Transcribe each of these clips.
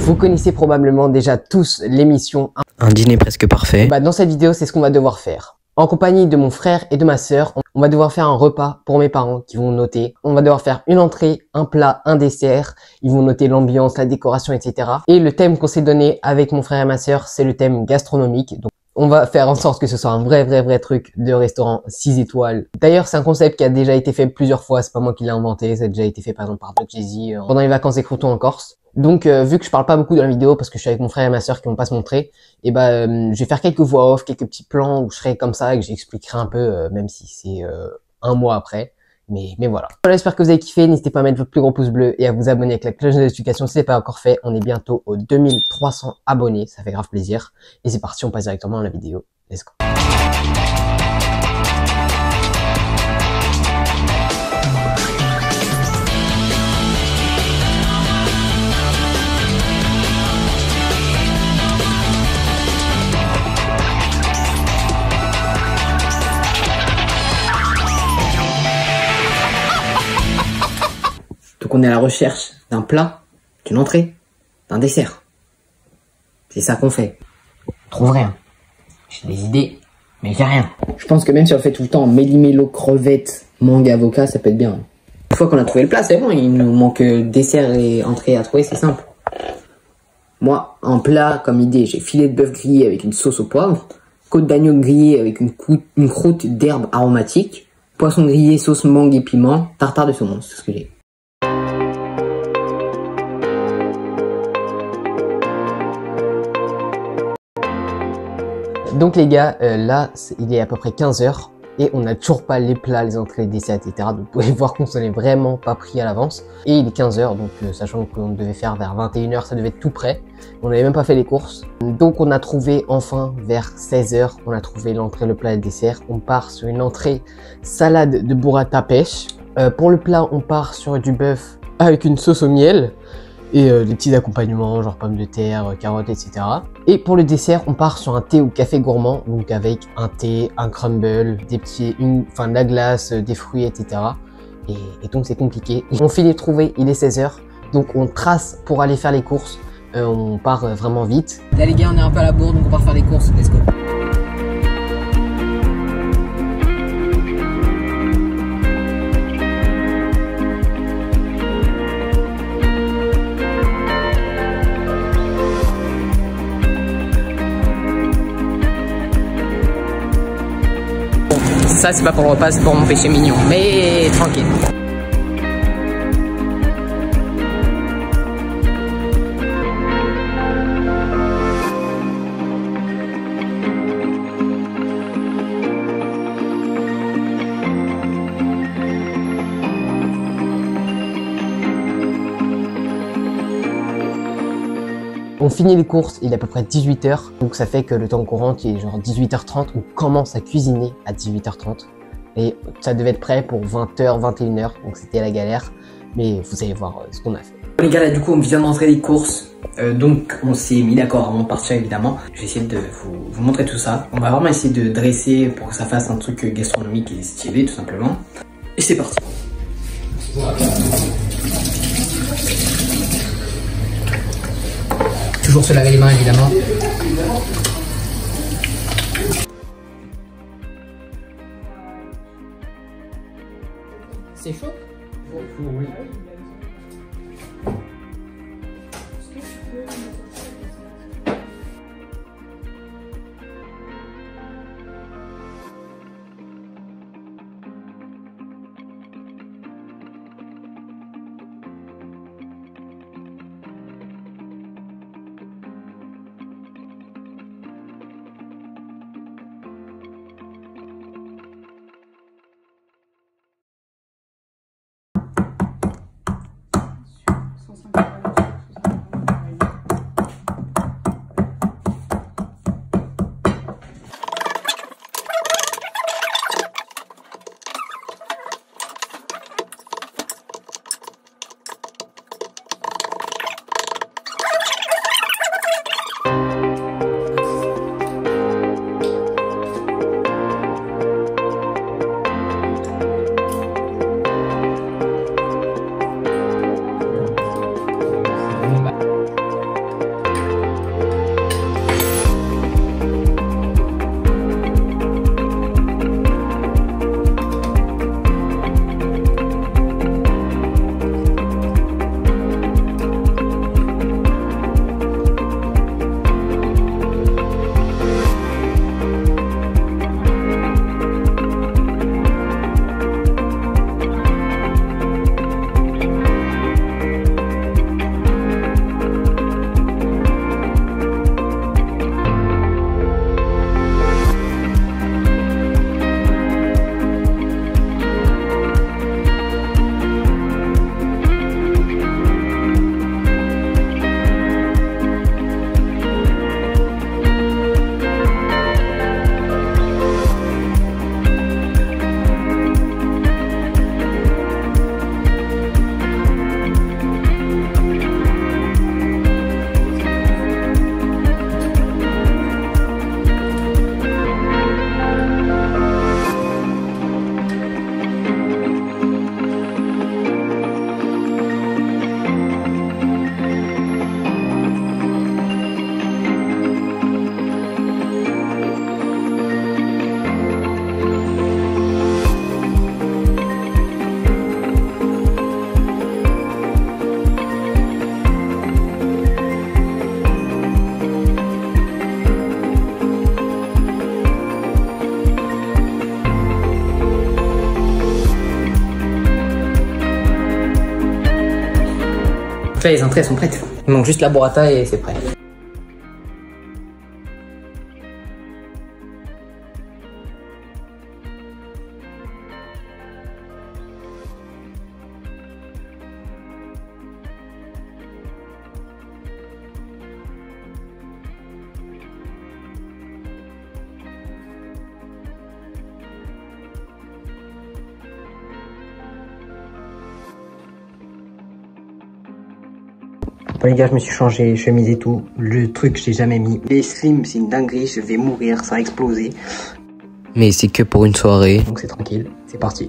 Vous connaissez probablement déjà tous l'émission Un dîner presque parfait. Dans cette vidéo, c'est ce qu'on va devoir faire. En compagnie de mon frère et de ma sœur, on va devoir faire un repas pour mes parents qui vont noter. On va devoir faire une entrée, un plat, un dessert. Ils vont noter l'ambiance, la décoration, etc. Et le thème qu'on s'est donné avec mon frère et ma sœur, c'est le thème gastronomique. Donc, on va faire en sorte que ce soit un vrai truc de restaurant 6 étoiles. D'ailleurs, c'est un concept qui a déjà été fait plusieurs fois. C'est pas moi qui l'ai inventé. Ça a déjà été fait par exemple par Doc Jay-Z pendant les vacances des Croutons en Corse. Donc, vu que je parle pas beaucoup dans la vidéo parce que je suis avec mon frère et ma sœur qui vont pas se montrer, et je vais faire quelques voix off, quelques petits plans où je serai comme ça et que j'expliquerai un peu, même si c'est un mois après. Mais voilà. Voilà, j'espère que vous avez kiffé. N'hésitez pas à mettre votre plus gros pouce bleu et à vous abonner avec la cloche de notification si ce n'est pas encore fait. On est bientôt aux 2300 abonnés. Ça fait grave plaisir. Et c'est parti, on passe directement à la vidéo. Let's go. Donc on est à la recherche d'un plat, d'une entrée, d'un dessert. C'est ça qu'on fait. On trouve rien. J'ai des idées, mais j'ai rien. Je pense que même si on fait tout le temps méli-mélo, crevettes, mangue, avocat, ça peut être bien. Une fois qu'on a trouvé le plat, c'est bon, il nous manque dessert et entrée à trouver, c'est simple. Moi, en plat, comme idée, j'ai filet de bœuf grillé avec une sauce au poivre, côte d'agneau grillée avec une croûte d'herbe aromatique, poisson grillé, sauce mangue et piment, tartare de saumon, c'est ce que j'ai. Donc les gars, là, il est à peu près 15 h et on n'a toujours pas les plats, les entrées, les desserts, etc. Donc vous pouvez voir qu'on s'en est vraiment pas pris à l'avance. Et il est 15 h, donc sachant qu'on devait faire vers 21 h, ça devait être tout prêt. On n'avait même pas fait les courses. Donc on a trouvé enfin vers 16 h, on a trouvé l'entrée, le plat et le dessert. On part sur une entrée salade de burrata pêche. Pour le plat, on part sur du bœuf avec une sauce au miel. Et des petits accompagnements genre pommes de terre, carottes, etc. Et pour le dessert, on part sur un thé ou café gourmand, donc avec un thé, un crumble, de la glace, des fruits, etc. Et donc c'est compliqué. On finit de trouver, il est 16 h, donc on trace pour aller faire les courses. On part vraiment vite. Là les gars, on est un peu à la bourre, donc on part faire les courses. Let's go. Ça c'est pas pour le repas, c'est pour mon péché mignon, mais tranquille. On finit les courses, il est à peu près 18 h, donc ça fait que le temps courant qui est genre 18 h 30, on commence à cuisiner à 18 h 30. Et ça devait être prêt pour 20 h, 21 h, donc c'était la galère, mais vous allez voir ce qu'on a fait. Les gars, là du coup on vient d'entrer les courses, donc on s'est mis d'accord avant de partir évidemment. Je vais essayer de vous montrer tout ça. On va vraiment essayer de dresser pour que ça fasse un truc gastronomique et stylé tout simplement. Et c'est parti. Toujours se laver les mains évidemment. C'est chaud? Oui. ça, les entrées sont prêtes. Il manque juste la burrata et c'est prêt. Bon les gars, je me suis changé, chemise et tout. Le truc, j'ai jamais mis. Les slims, c'est une dinguerie, je vais mourir, ça va exploser. Mais c'est que pour une soirée. Donc c'est tranquille, c'est parti.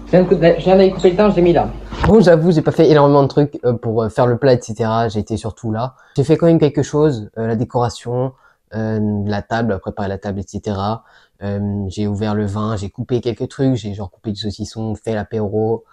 Je viens d'aller couper le teint, je l'ai mis là. Bon, j'avoue, j'ai pas fait énormément de trucs pour faire le plat, etc. J'ai été surtout là. J'ai fait quand même quelque chose, la décoration, la table, préparer la table, etc. J'ai ouvert le vin, j'ai coupé quelques trucs, j'ai genre coupé du saucisson, fait l'apéro,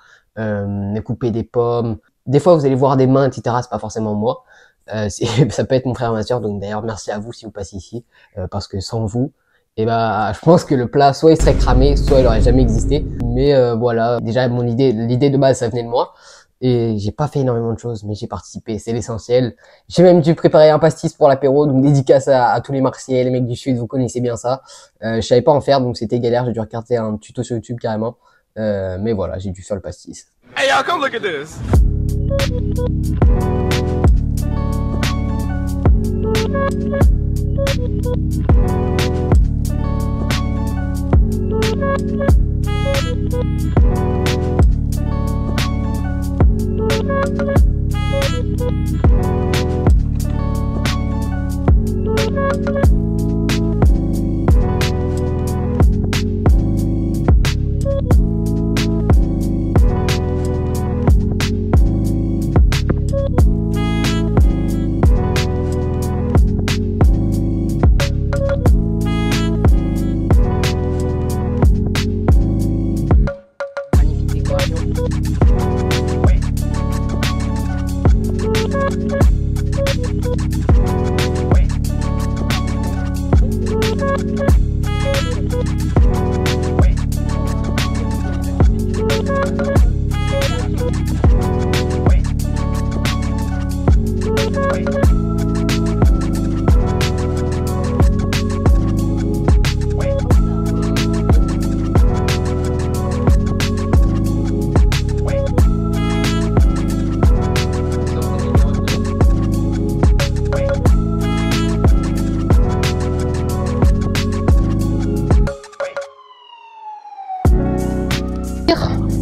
coupé des pommes. Des fois, vous allez voir des mains, etc. C'est pas forcément moi. Ça peut être mon frère et ma soeur. Donc d'ailleurs, merci à vous si vous passez ici, parce que sans vous, et je pense que le plat, soit il serait cramé, soit il aurait jamais existé. Mais voilà, déjà l'idée de base, ça venait de moi. Et j'ai pas fait énormément de choses, mais j'ai participé, c'est l'essentiel. J'ai même dû préparer un pastis pour l'apéro, donc dédicace à tous les Marseillais, les mecs du Sud, vous connaissez bien ça. Je savais pas en faire, donc c'était galère, j'ai dû regarder un tuto sur YouTube carrément. Mais voilà, j'ai dû faire le pastis. Hey y'all, come look at this.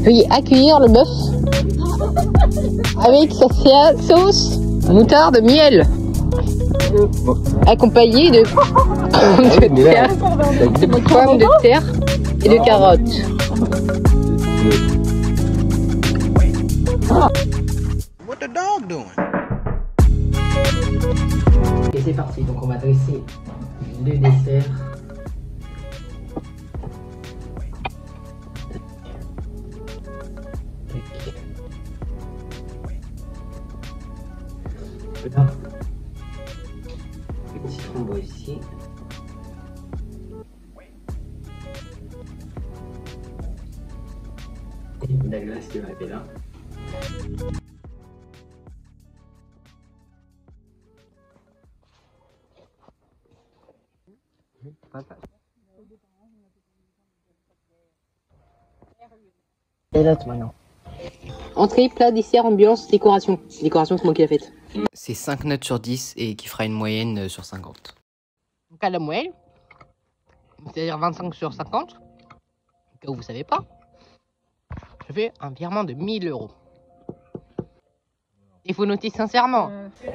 Veuillez accueillir le bœuf avec sa sauce moutarde miel, accompagné de pommes de terre et de carottes. What the dog doing? Et c'est parti, donc on va dresser le dessert. Là, le petit framboise ici. Et la glace qui va être là. Et là, maintenant. Entrée, plat, dessert, ambiance, décoration. Décoration, c'est moi qui l'ai faite. C'est 5 notes sur 10 et qui fera une moyenne sur 50. Donc à la moelle, c'est-à-dire 25 sur 50, au cas où vous savez pas, je fais un virement de 1000 €. Il faut noter sincèrement.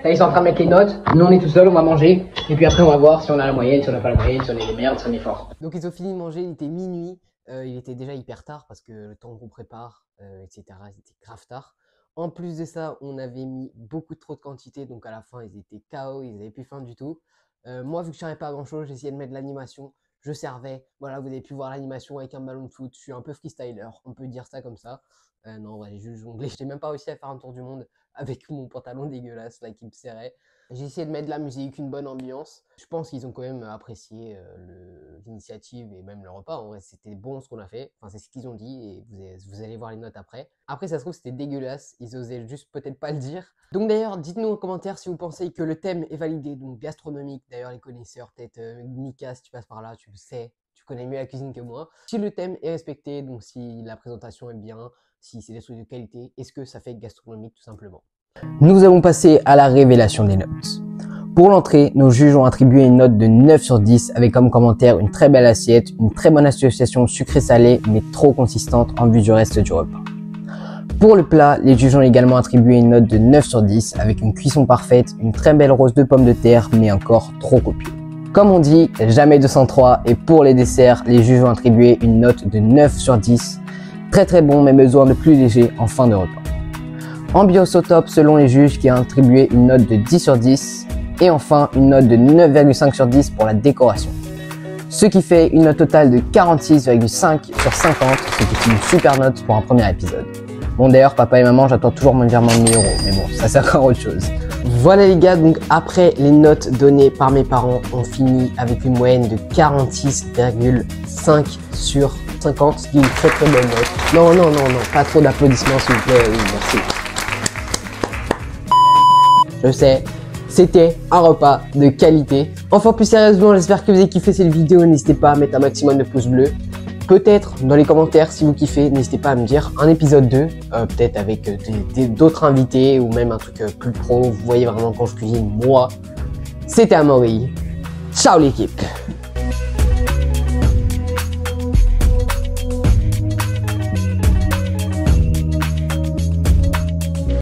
Là, ils sont en train de mettre les notes. Nous, on est tout seul, on va manger. Et puis après, on va voir si on a la moyenne, si on n'a pas la moyenne, si on est les merdes, si on est fort. Donc, ils ont fini de manger, il était minuit. Il était déjà hyper tard parce que le temps qu'on prépare, etc., c'était grave tard. En plus de ça, on avait mis beaucoup trop de quantité. Donc, à la fin, ils étaient KO, ils n'avaient plus faim du tout. Moi, vu que je savais pas grand chose, j'essayais de mettre de l'animation. Je servais. Voilà, vous avez pu voir l'animation avec un ballon de foot. Je suis un peu freestyler, on peut dire ça comme ça. Non, ouais, j'ai juste jonglé. J'ai même pas réussi à faire un tour du monde avec mon pantalon dégueulasse là qui me serrait. J'ai essayé de mettre de la musique, une bonne ambiance. Je pense qu'ils ont quand même apprécié l'initiative et même le repas. En vrai, c'était bon ce qu'on a fait. Enfin, c'est ce qu'ils ont dit et vous allez voir les notes après. Après, ça se trouve, c'était dégueulasse. Ils osaient juste peut-être pas le dire. Donc d'ailleurs, dites-nous en commentaire si vous pensez que le thème est validé, donc gastronomique. D'ailleurs, les connaisseurs, peut-être Mika, si tu passes par là, tu le sais. Tu connais mieux la cuisine que moi. Si le thème est respecté, donc si la présentation est bien, si c'est des trucs de qualité, est-ce que ça fait gastronomique tout simplement? Nous allons passer à la révélation des notes. Pour l'entrée, nos juges ont attribué une note de 9 sur 10 avec comme commentaire une très belle assiette, une très bonne association sucré-salé mais trop consistante en vue du reste du repas. Pour le plat, les juges ont également attribué une note de 9 sur 10 avec une cuisson parfaite, une très belle rose de pommes de terre mais encore trop copieux. Comme on dit, jamais 203 et pour les desserts, les juges ont attribué une note de 9 sur 10. Très bon mais besoin de plus léger en fin de repas. Ambiance au top selon les juges qui ont attribué une note de 10 sur 10 et enfin une note de 9,5 sur 10 pour la décoration. Ce qui fait une note totale de 46,5 sur 50, ce qui est une super note pour un premier épisode. Bon d'ailleurs papa et maman j'attends toujours mon virement de 1000 €, mais bon ça c'est encore autre chose. Voilà les gars, donc après les notes données par mes parents, on finit avec une moyenne de 46,5 sur 50, ce qui est une très bonne note. Non, pas trop d'applaudissements s'il vous plaît, oui, merci. Je sais, c'était un repas de qualité. Enfin plus sérieusement, j'espère que vous avez kiffé cette vidéo, n'hésitez pas à mettre un maximum de pouces bleus. Peut-être dans les commentaires si vous kiffez, n'hésitez pas à me dire un épisode 2, peut-être avec d'autres invités ou même un truc plus pro, vous voyez vraiment quand je cuisine moi. C'était Amaury, ciao l'équipe.